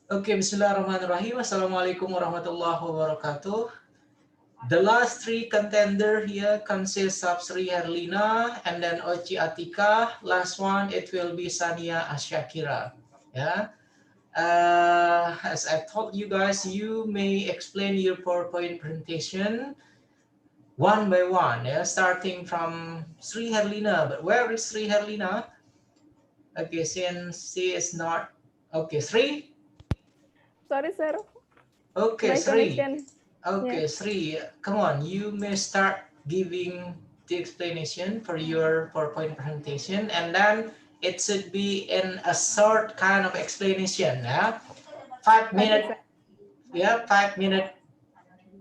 Okay, Bismillahirrahmanirrahim. Assalamualaikum warahmatullahi wabarakatuh. The last three contender here consists of Sri Herlina and then Ochi Atika. Last one, it will be Tsania Asyakira. Yeah. As I told you guys, you may explain your PowerPoint presentation one by one. Yeah, starting from Sri Herlina. But where is Sri Herlina? Okay, since she is not. Okay, Sri. Sorry, sir. Okay, My Sri. connection. Yeah. Okay, Sri, come on. You may start giving the explanation for your PowerPoint presentation, and then it should be in a short kind of explanation. Yeah, 5 minute. Okay, sir. Yeah, 5 minute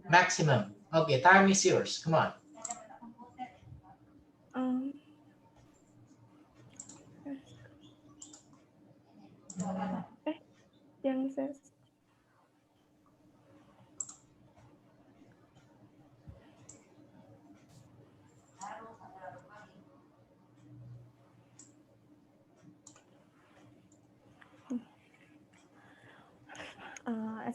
maximum. Okay, time is yours. Come on. Um, yang saya.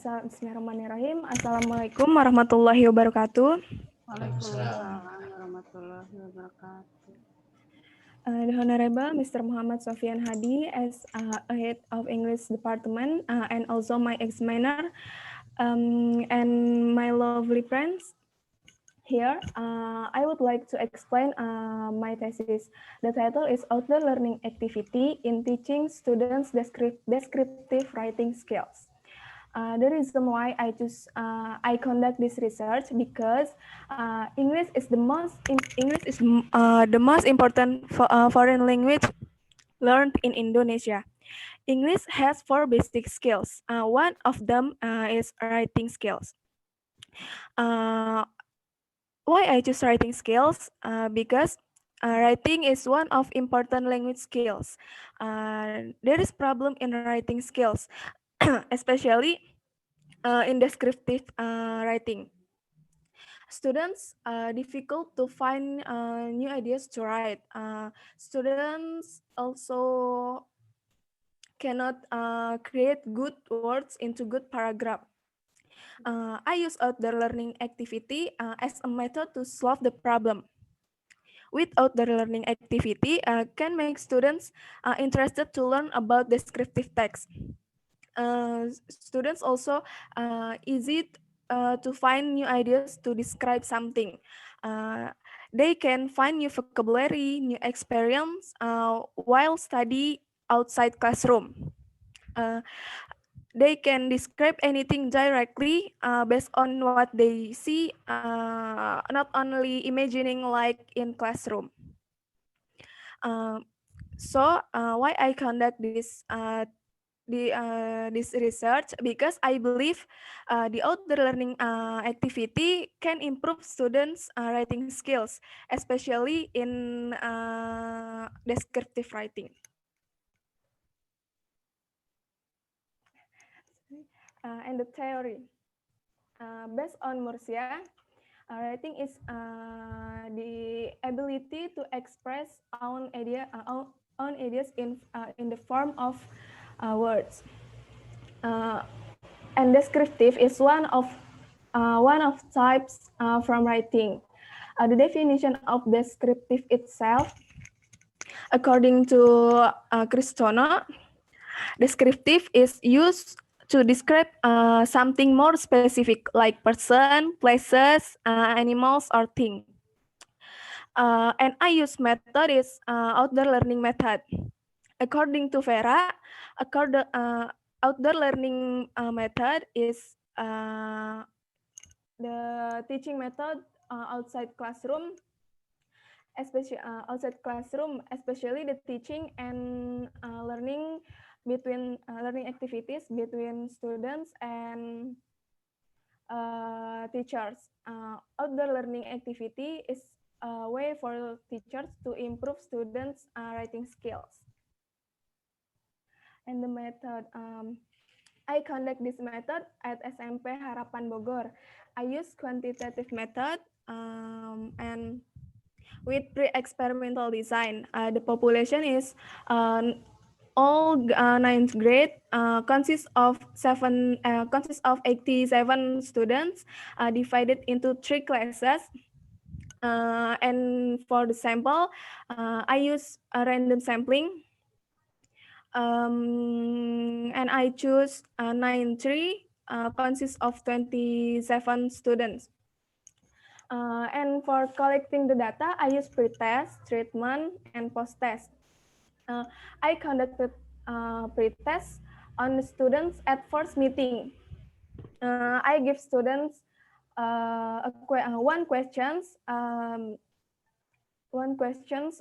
Bismillahirrahmanirrahim. Assalamualaikum warahmatullahi wabarakatuh. Waalaikumsalam warahmatullahi wabarakatuh. The Honorable Mr. Muhammad Sofian Hadi as head of English department and also my examiner and my lovely friends. Here, I would like to explain my thesis. The title is Outdoor Learning Activity in Teaching Students Descriptive Writing Skills. The reason why I conduct this research because English is the most important foreign language learned in Indonesia. English has 4 basic skills. One of them is writing skills. Why I choose writing skills? Because writing is one of important language skills. There is problem in writing skills, especially in descriptive writing. Students difficult to find new ideas to write. Students also cannot create good words into good paragraph. I use outdoor learning activity as a method to solve the problem. With outdoor learning activity can make students interested to learn about descriptive text. Students also easy to find new ideas to describe something. They can find new vocabulary, new experience while study outside classroom. They can describe anything directly based on what they see, not only imagining like in classroom. Why I conduct this research? Because I believe the outdoor learning activity can improve students' writing skills, especially in descriptive writing. And the theory. Based on Murcia, writing is the ability to express own ideas in the form of words. And descriptive is one of types from writing. The definition of descriptive itself, according to Cristono, descriptive is used to describe something more specific, like person, places, animals, or thing. And I use method is outdoor learning method. According to Vera, outdoor learning method is the teaching method outside classroom, especially the teaching and learning between learning activities between students and teachers. Outdoor learning activity is a way for teachers to improve students' writing skills. And the method, I conduct this method at SMP Harapan Bogor. I use quantitative method and with pre-experimental design. The population is all ninth grade consists of 87 students divided into 3 classes. And for the sample, I use a random sampling, and I choose 93 consists of 27 students. And for collecting the data, I use pre-test, treatment, and post-test. I conducted pre-test on the students at first meeting. I give students one questions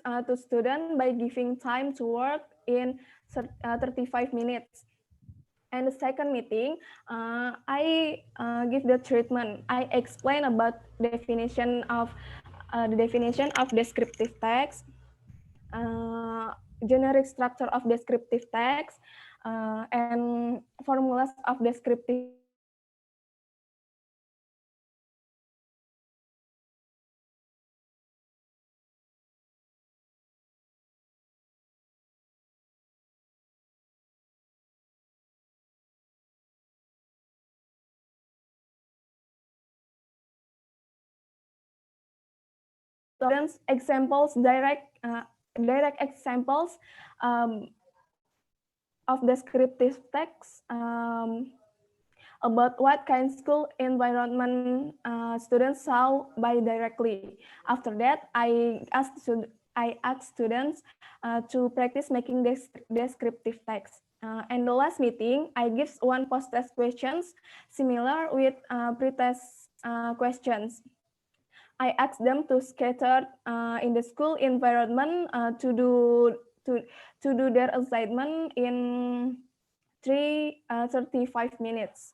to student by giving time to work in 35 minutes. And the second meeting, I give the treatment. I explain about definition of the definition of descriptive text, generic structure of descriptive text, and formulas of descriptive text, students examples, direct examples of descriptive text about what kind of school environment students saw by directly. After that, I ask students to practice making descriptive text. And the last meeting, I give one post-test questions similar with pre-test questions. I ask them to scatter in the school environment to do their assignment in 35 minutes.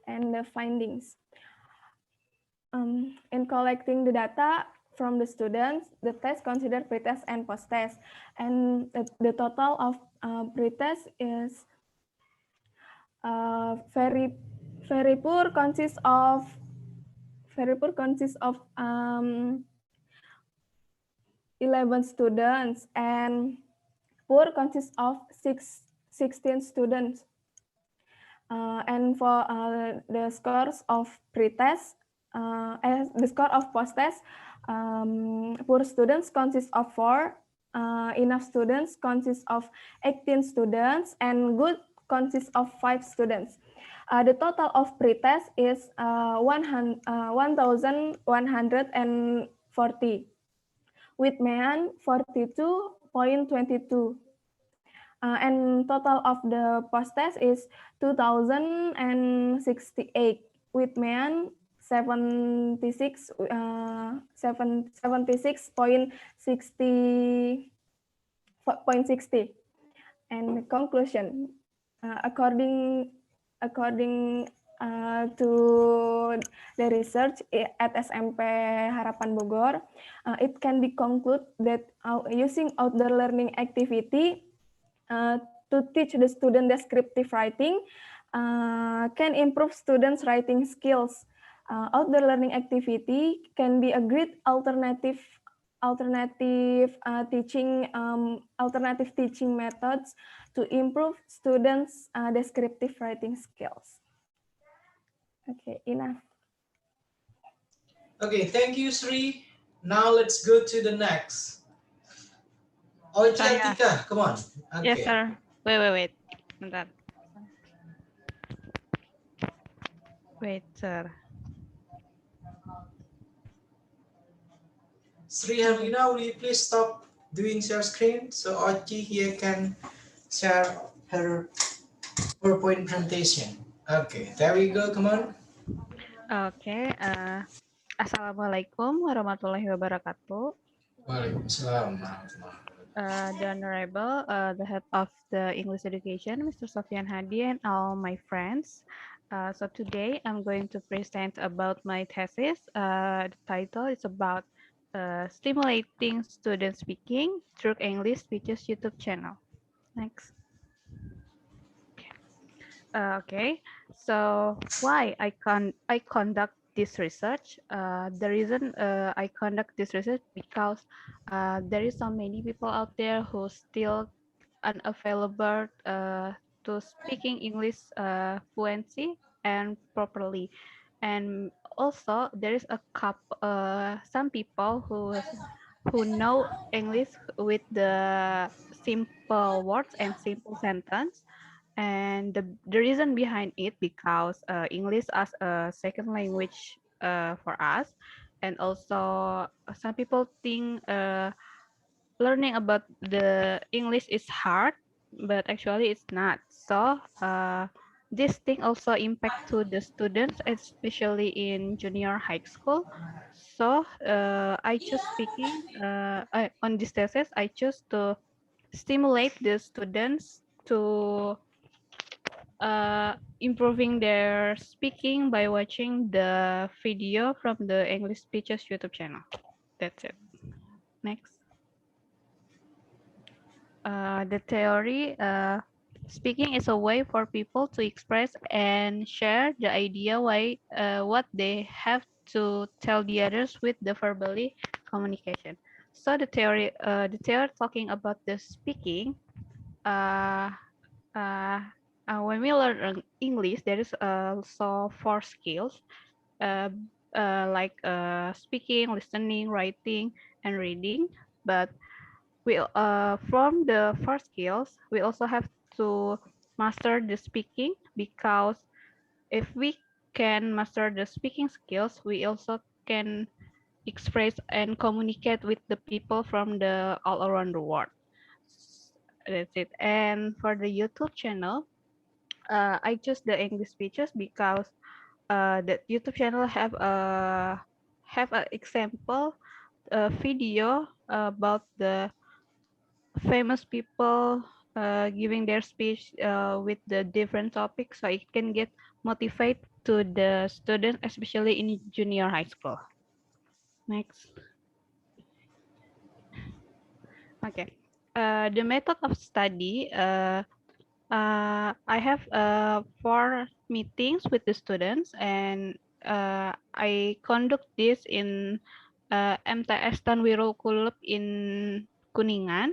And the findings. In collecting the data from the students, the test consider pre-test and post-test. And the total of pre-test is very poor consists of 11 students, and poor consists of 16 students. And for the scores of pre-test, the score of post-test, poor students consists of 4, enough students consists of 18 students, and good consists of 5 students. The total of pre-test is 1,140, with MEAN 42.22. And total of the post-test is 2,068, with MEAN 76.60. And the conclusion, according to the research at SMP Harapan Bogor, it can be concluded that using outdoor learning activity to teach the student descriptive writing can improve students' writing skills. Outdoor learning activity can be a great alternative teaching methods to improve students' descriptive writing skills. Okay, enough. Okay, thank you, Sri. Now let's go to the next. Ochi Atika, come on. Okay. Yes, sir. Wait. Bentar. Wait, sir. Sri Herlina, will you please stop doing share screen so Ochi here can share her PowerPoint presentation. Okay, there we go. Come on. Okay. Assalamualaikum warahmatullahi wabarakatuh. Waalaikumsalam. The Honorable, the head of the English education, Mr. Sofyan Hadi, and all my friends. So today I'm going to present about my thesis. The title is about stimulating student speaking through English Speeches YouTube channel. Next. Okay. So why I conduct this research. The reason I conduct this research because there is so many people out there who still unavailable to speaking English fluency and properly, and also there is a some people who know English with the simple words and simple sentence, and the reason behind it because English as a second language for us, and also some people think learning about the English is hard, but actually it's not. So this thing also impact to the students, especially in junior high school. So I choose speaking on this thesis. I choose to stimulate the students to improving their speaking by watching the video from the English Speeches YouTube channel. That's it. Next. The theory, speaking is a way for people to express and share the idea why what they have to tell the others with the verbally communication. So the theory talking about the speaking. Uh, uh, when we learn English, there is also four skills, uh, like speaking, listening, writing, and reading. But we from the first skills we also have to master the speaking, because if we can master the speaking skills we also can express and communicate with the people from the all around the world. That's it. And for the YouTube channel, I choose the English speeches because the YouTube channel have a example video about the famous people giving their speech with the different topics, so it can get motivate to the students, especially in junior high school. Next. Okay. The method of study. I have four meetings with the students, and I conduct this in MTS Tanwiro Kulub in Kuningan.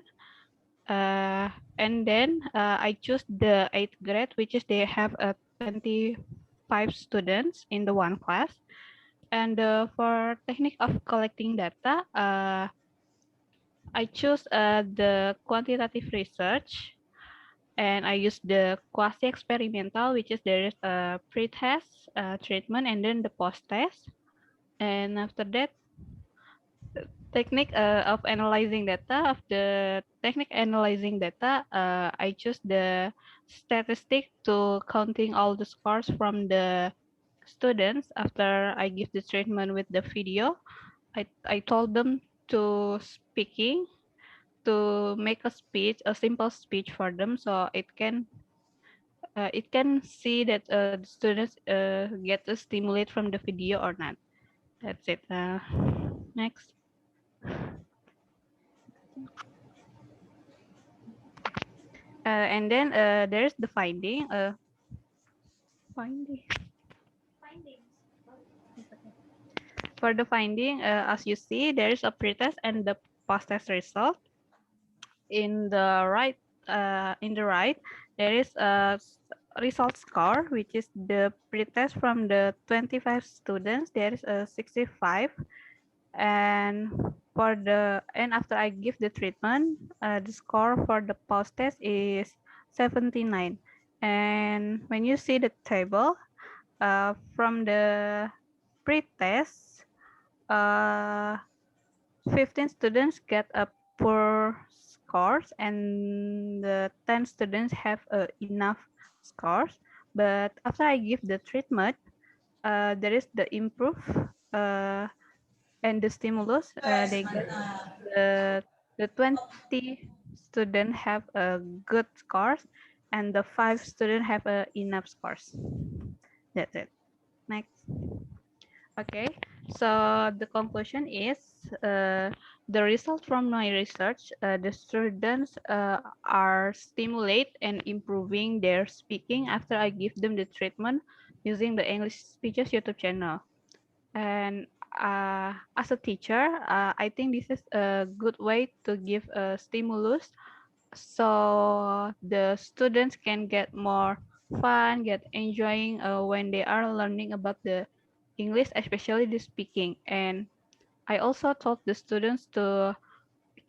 And then I choose the eighth grade, which is they have 25 students in the one class. And for technique of collecting data, I choose the quantitative research, and I use the quasi-experimental, which is there is a pre-test, treatment, and then the post-test. And after that, technique of analyzing data, of the technique analyzing data, I choose the statistic to counting all the scores from the students after I give the treatment with the video. I told them to speaking, to make a speech, a simple speech for them, so it can see that the students get a stimulate from the video or not. That's it. Next. And then there's the finding. Finding. For the finding, as you see, there is a pretest and the post-test result. In the right, there is a result score, which is the pretest from the 25 students. There is a 65, and after I give the treatment, the score for the post-test is 79. And when you see the table, from the pre-test, uh, 15 students get a poor scores, and the 10 students have enough scores. But after I give the treatment, there is the improve uh, and the stimulus. They get the 20 students have a good scores, and the 5 students have enough scores. That's it. Next. Okay, so the conclusion is the result from my research, the students are stimulate and improving their speaking after I give them the treatment using the English Speeches YouTube channel. And as a teacher, I think this is a good way to give a stimulus so the students can get more fun, get enjoying when they are learning about the English, especially the speaking. And I also taught the students to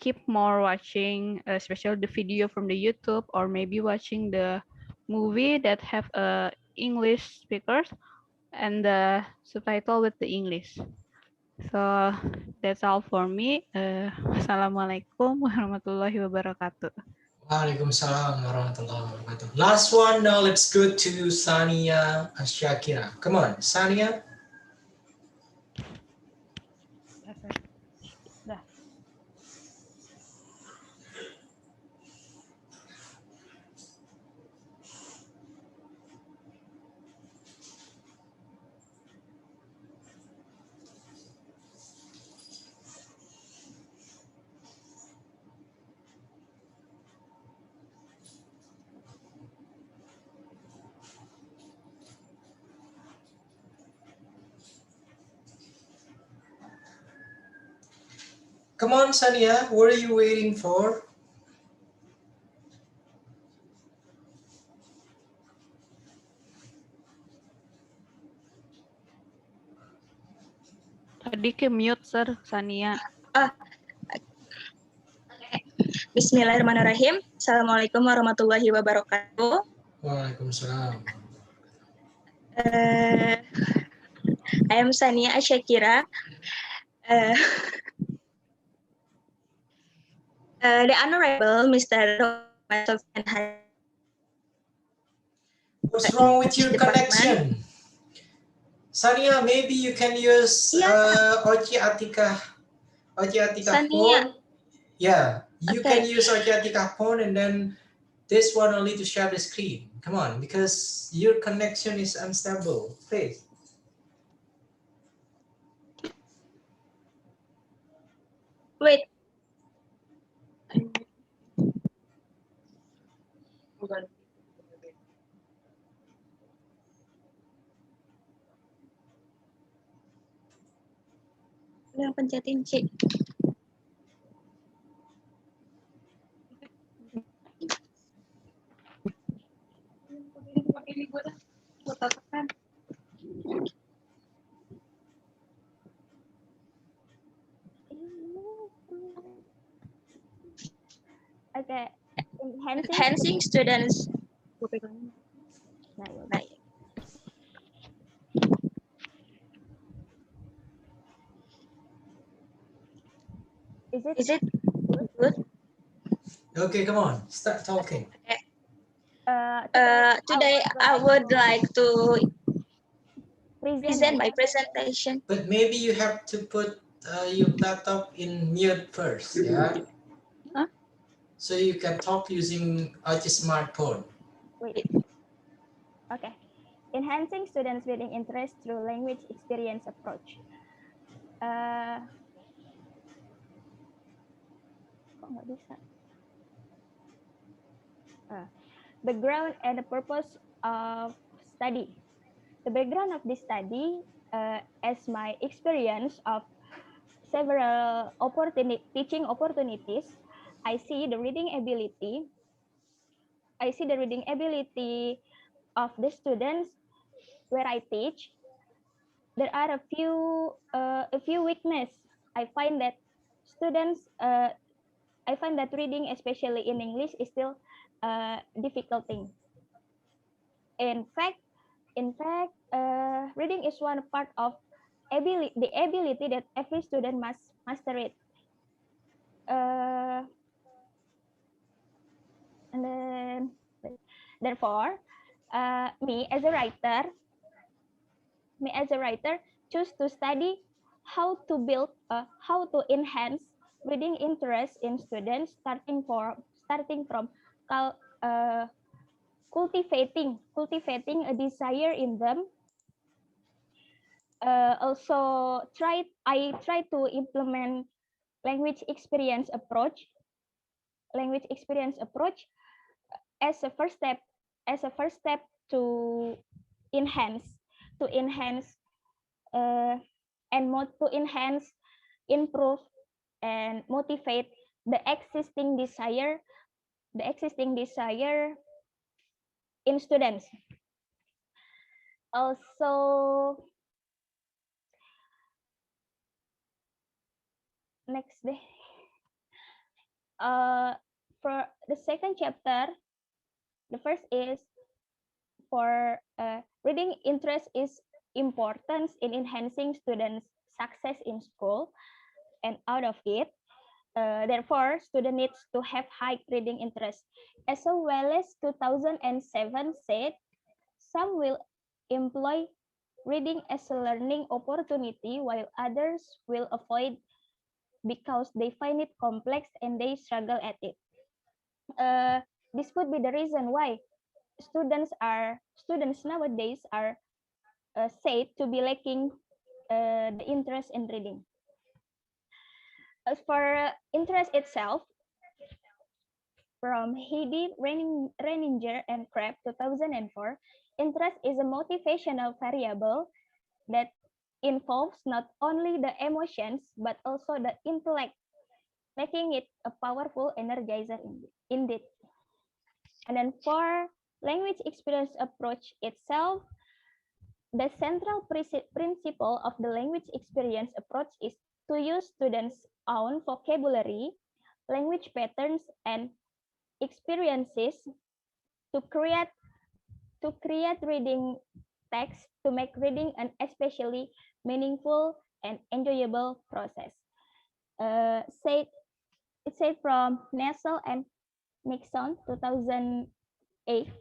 keep more watching, especially the video from the YouTube, or maybe watching the movie that have English speakers and the subtitle with the English. So that's all for me. Assalamualaikum warahmatullahi wabarakatuh. Waalaikumsalam warahmatullahi wabarakatuh. Last one, now let's go to Tsania and Shakira. Come on, Tsania. Dah. Come on, Tsania, what are you waiting for? Tadi ke mute, Sir Sania. Bismillahirrahmanirrahim. Assalamualaikum warahmatullahi wabarakatuh. Waalaikumsalam. I am Tsania Shakira. The Honorable Mr. Sofyan Hadi. What's wrong with your Department. connection? Sania, maybe you can use Ochi Atika Tsania. phone. Yeah, you Okay. can use Ochi Atika phone and then this one only to share the screen. Come on, because your connection is unstable. Please. Wait. Yang pencetin C. Okay. Enhancing students. Is it good? Okay, come on, start talking. Today I would like to present my Present. presentation. But maybe you have to put your laptop in mute first, yeah? Huh? So you can talk using Ochi smartphone. Wait. Okay. Enhancing students' reading interest through language experience approach. Kok nggak bisa? Background and the purpose of study. The background of this study, as my experience of several teaching opportunities, I see the reading ability. I see the reading ability of the students where I teach. There are a few weakness. I find that students. I find that reading, especially in English, is still a difficult thing. In fact, reading is one part of the ability that every student must master it. And then, therefore, me as a writer, choose to study how to enhance reading interest in students, starting from cultivating a desire in them. Also, I try to implement language experience approach as a first step to enhance and to enhance, improve, and motivate the existing desire in students. Also, next day, for the second chapter, the first is for reading interest is important in enhancing students' success in school and out of it. Therefore, student needs to have high reading interest. As well as 2007 said, some will employ reading as a learning opportunity while others will avoid because they find it complex and they struggle at it. This could be the reason why students nowadays are said to be lacking the interest in reading. As for interest itself, from Heidi Renninger and Kraft 2004, interest is a motivational variable that involves not only the emotions but also the intellect, making it a powerful energizer indeed. And then for language experience approach itself, the central principle of the language experience approach is to use students' own vocabulary, language patterns, and experiences to create reading text to make reading an especially meaningful and enjoyable process. It said from Nessel and Nixon 2008.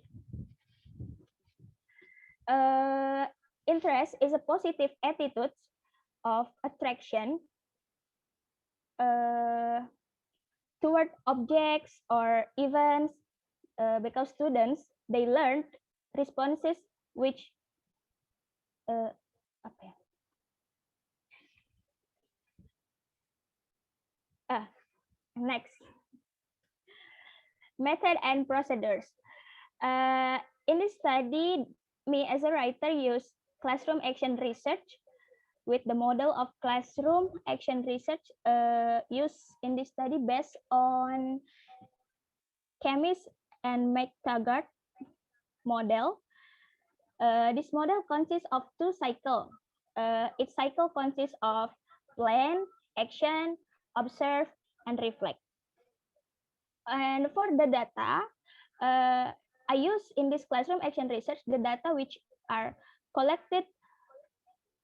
Interest is a positive attitude of attraction toward objects or events because students they learned responses which next method and procedures. In this study, me as a writer used classroom action research with the model of classroom action research used in this study based on Chemist and McTaggart model. This model consists of two cycles. Each cycle consists of plan, action, observe, and reflect. And for the data, I use in this classroom action research the data which are collected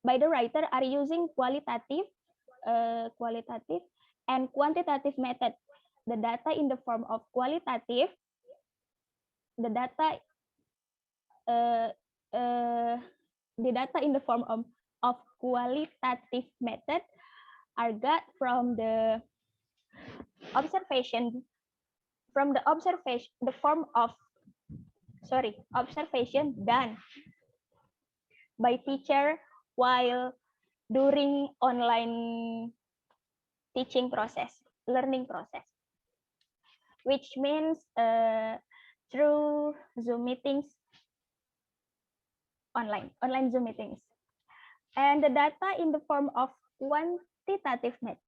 by the writer are using qualitative and quantitative method. The data in the form of qualitative, the data in the form of qualitative method are got from the observation observation done by teacher while during online teaching process, learning process, which means through Zoom meetings, online Zoom meetings. And the data in the form of quantitative method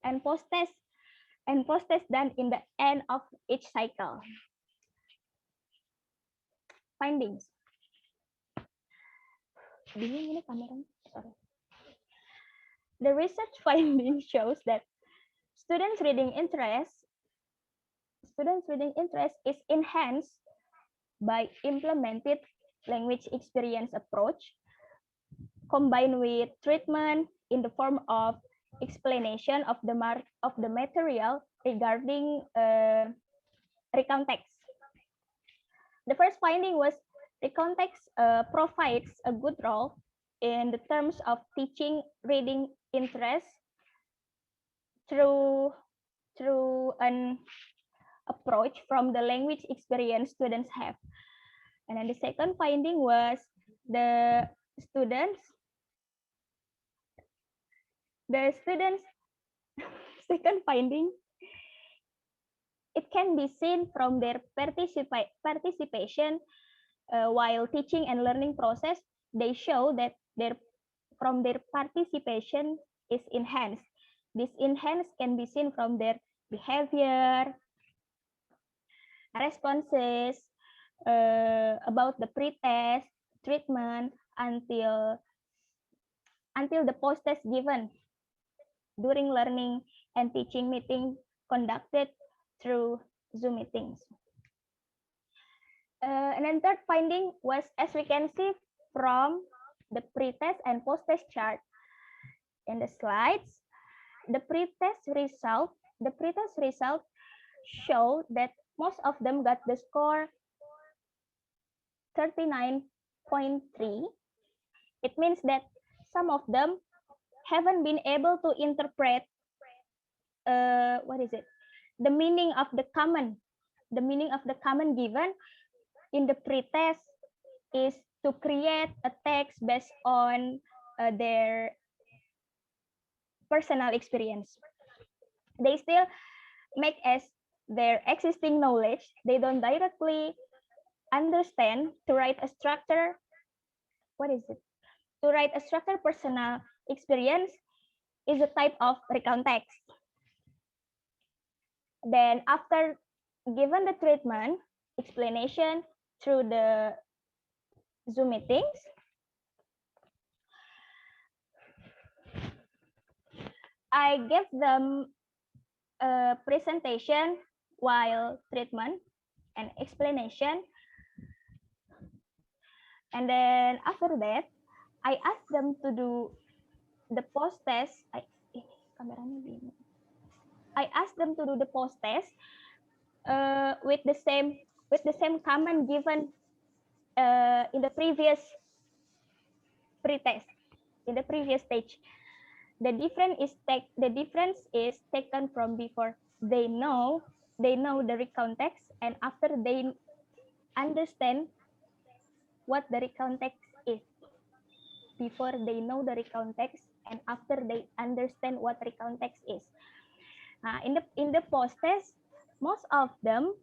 and post test done in the end of each cycle. Findings. The research finding shows that students' reading interest is enhanced by implemented language experience approach combined with treatment in the form of explanation of the material regarding recount text. The first finding was recount text provides a good role in the terms of teaching reading interest through an approach from the language experience students have. And then the second finding was the students second finding, it can be seen from their participation while teaching and learning process. They show that their participation is enhanced. This enhanced can be seen from their behavior, responses about the pre-test treatment until the post-test given during learning and teaching meeting conducted through Zoom meetings. And then third finding was, as we can see from the pre-test and post-test chart in the slides, the pre-test result show that most of them got the score 39.3. It means that some of them haven't been able to interpret the meaning of the common given in the pre-test is to create a text based on their personal experience. They still make as their existing knowledge. They don't directly understand to write a structure. To write a structure personal experience is a type of recount text. Then after given the treatment, explanation through the Zoom meetings, I gave them a presentation while treatment and explanation. And then after that, I asked them to do the post test. I asked them to do the post test with the same comment given in the previous pre-test, in the previous stage. The difference is taken from before they know the recount text, and after they understand what the recount text is. Before they know the recount text, and after they understand what recount text is. In the post test, most of them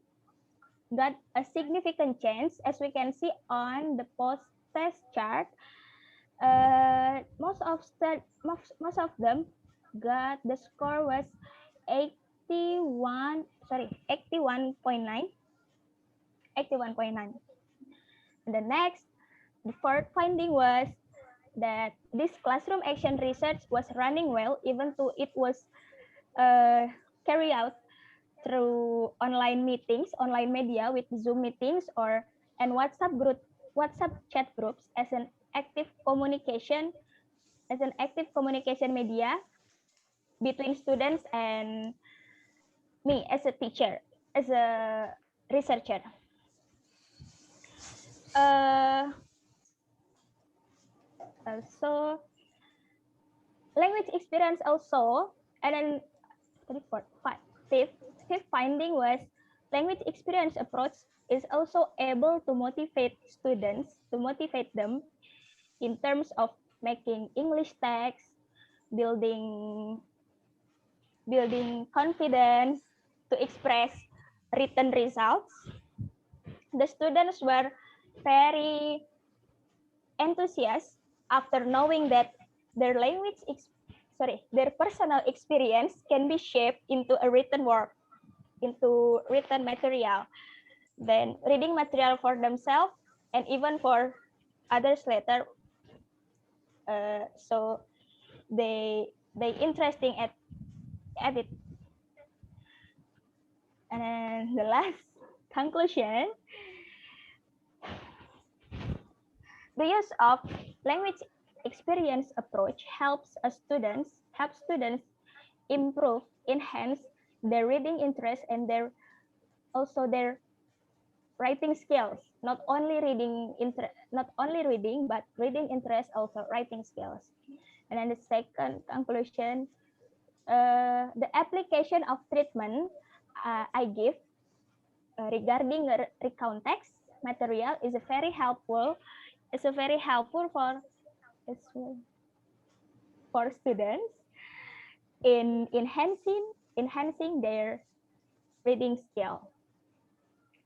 got a significant chance, as we can see on the post test chart. Most of them got the score was 81.9. And the next, the fourth finding was that this classroom action research was running well, even though it was carried out through online meetings, online media with Zoom meetings and WhatsApp chat groups as an active communication media between students and me as a teacher, as a researcher. Also, language experience also, and then fifth finding was language experience approach is also able to motivate students, them in terms of making English text, building confidence to express written results. The students were very enthusiastic after knowing that their personal experience can be shaped into a written work, into written material, then reading material for themselves and even for others later. So they interesting at it. And then the last conclusion, the use of language experience approach helps students improve, enhance their reading interest and their writing skills. Not only reading, but reading interest, also writing skills. And then the second conclusion, The application of treatment I give regarding recount text material is a very helpful. It's a very helpful for students in enhancing their reading skill,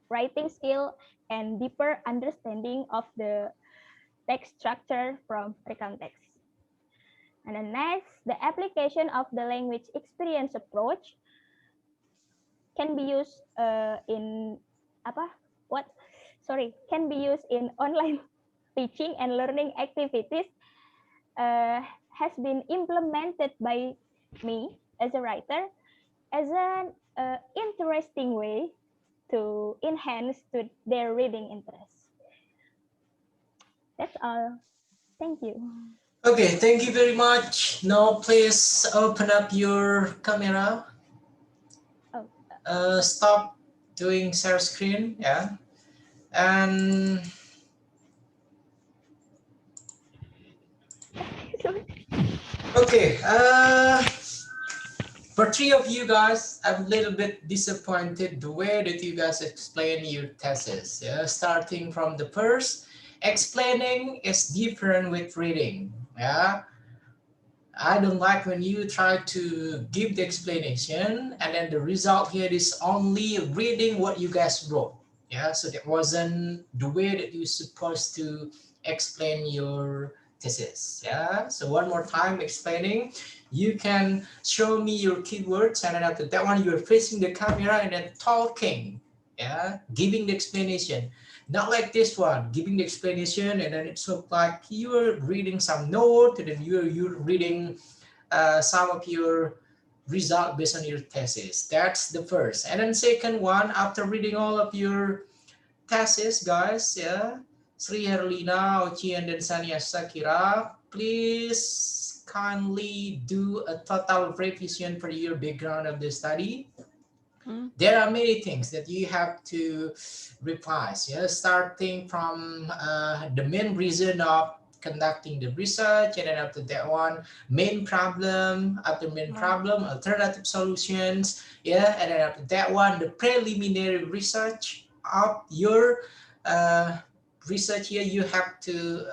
writing skill, and deeper understanding of the text structure from recount text. And then next, the application of the language experience approach can be used in apa? What? Sorry, can be used in online teaching and learning activities. Has been implemented by me as a writer as an interesting way to enhance to their reading interest. That's all. Thank you. Okay, thank you very much. Now please open up your camera. Oh. Stop doing share screen, yeah. And okay, for three of you guys, I'm a little bit disappointed the way that you guys explain your thesis. Yeah, starting from the first, explaining is different with reading. Yeah, I don't like when you try to give the explanation and then the result here is only reading what you guys wrote. Yeah, so that wasn't the way that you're supposed to explain your thesis. Yeah, so one more time explaining. You can show me your keywords and then after that one you're facing the camera and then talking. Yeah, giving the explanation. Not like this one, giving the explanation and then it's look like you're reading some note and then you're reading some of your result based on your thesis. That's the first. And then second one, after reading all of your thesis, guys, yeah, Sri Herlina, Ochi, and then Tsania Sakira, please kindly do a total revision for your background of the study. There are many things that you have to revise, yeah, starting from the main reason of conducting the research, and then after that one, main problem, after main problem, alternative solutions, yeah, and then after that one, the preliminary research of your research here, you have to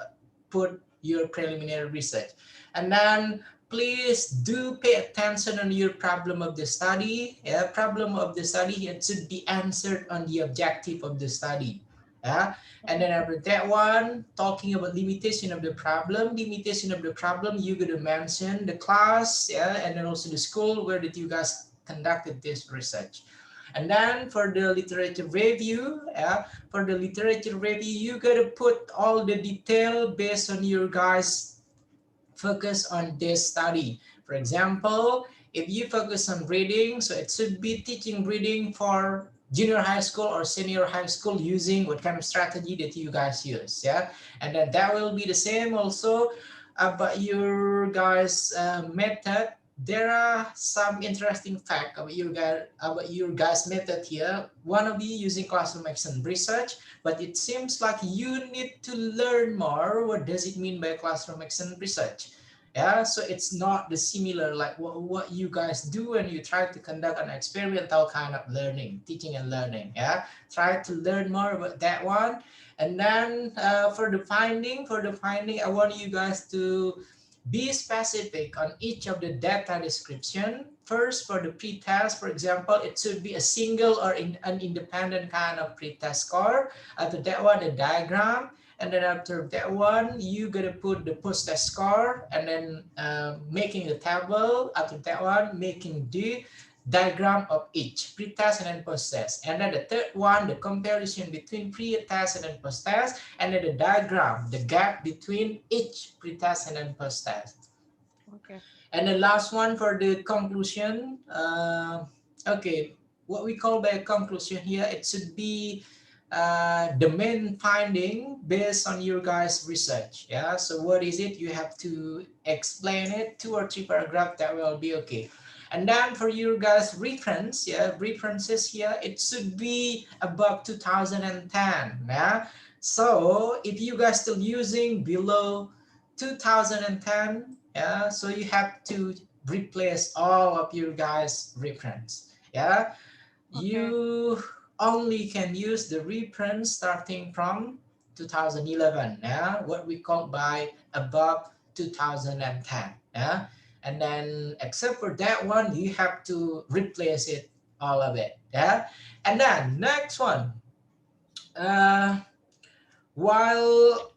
put your preliminary research. And then please do pay attention on your problem of the study. Yeah, problem of the study, it should be answered on the objective of the study. Yeah, and then after that one, talking about limitation of the problem, you're gonna mention the class, yeah, and then also the school where did you guys conducted this research. And then for the literature review, you gotta put all the detail based on your guys' focus on this study. For example, if you focus on reading, so it should be teaching reading for junior high school or senior high school using what kind of strategy that you guys use, yeah? And then that will be the same also about your guys' method. There are some interesting fact about your guys' method here. One of you using classroom action research, but it seems like you need to learn more. What does it mean by classroom action research? Yeah, so it's not the similar like what you guys do when you try to conduct an experimental kind of learning, teaching and learning. Yeah, try to learn more about that one. And then for the finding, I want you guys to be specific on each of the data description. First, for the pretest, for example, it should be a single or an independent kind of pretest score. After that one, the diagram. And then after that one, you gotta put the post-test score and then making the table. After that one, making the diagram of each pre-test and then post-test. And then the third one, the comparison between pre-test and then post-test, and then the diagram, the gap between each pre-test and then post-test. Okay. And the last one for the conclusion. Okay, what we call by conclusion here, it should be the main finding based on your guys' research. Yeah, so what is it? You have to explain it, 2 or 3 paragraphs, that will be okay. And then for your guys' reference, yeah, references here, it should be above 2010. Yeah, so if you guys still using below 2010, yeah, so you have to replace all of your guys' reprints. Yeah, you only can use the reprint starting from 2011. Yeah, what we call by above 2010. Yeah, and then except for that one, you have to replace it all of it. Yeah, and then next one. Uh, while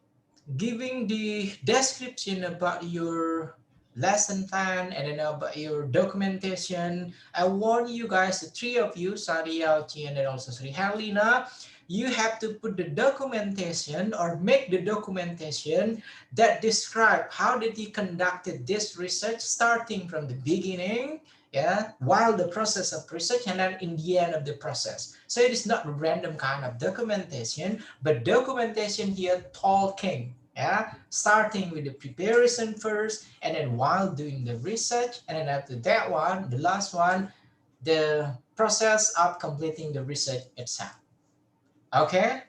giving the description about your lesson plan and then about your documentation, I want you guys, the three of you, Sadia, Ochi, and then also Sri Herlina, you have to put the documentation or make the documentation that describe how did you conducted this research starting from the beginning, yeah, while the process of research and then in the end of the process. So it is not a random kind of documentation, but documentation here talking, yeah, starting with the preparation first, and then while doing the research, and then after that one, the last one, the process of completing the research itself. Okay.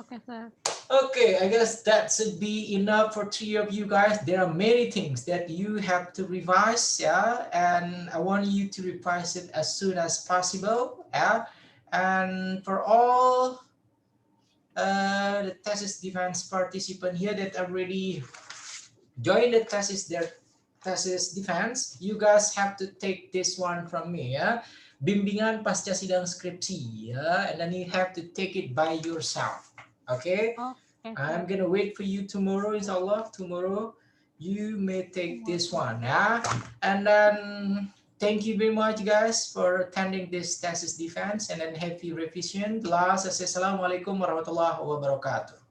Okay, sir. Okay, I guess that should be enough for three of you guys. There are many things that you have to revise, yeah, and I want you to revise it as soon as possible, yeah. And for all the thesis defense participant here that already joined the thesis defense, you guys have to take this one from me, ya. Bimbingan pasca sidang skripsi, ya, and then you have to take it by yourself. Okay, Okay, I'm sir. gonna wait for you tomorrow, inshallah. Tomorrow you may take this one, yeah. And then thank you very much, guys, for attending this thesis defense, and then happy revision. Assalamualaikum warahmatullahi wabarakatuh.